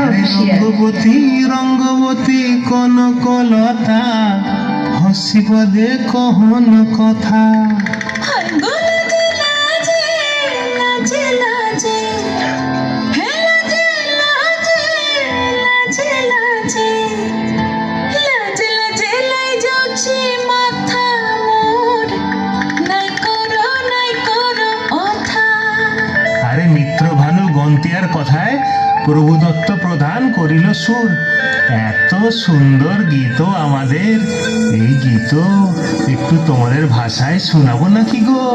রঙ্গবতী রঙ্গবতী কনকলতা হসিব দে কহন কথা। আরে মিত্র ভানু গন্তিয়ার কথায় প্রভুদত্ত প্রধান করিল সুর। এত সুন্দর গীত আমাদের, এই গীত একটু তোমাদের ভাষায় শোনাবো নাকি গো?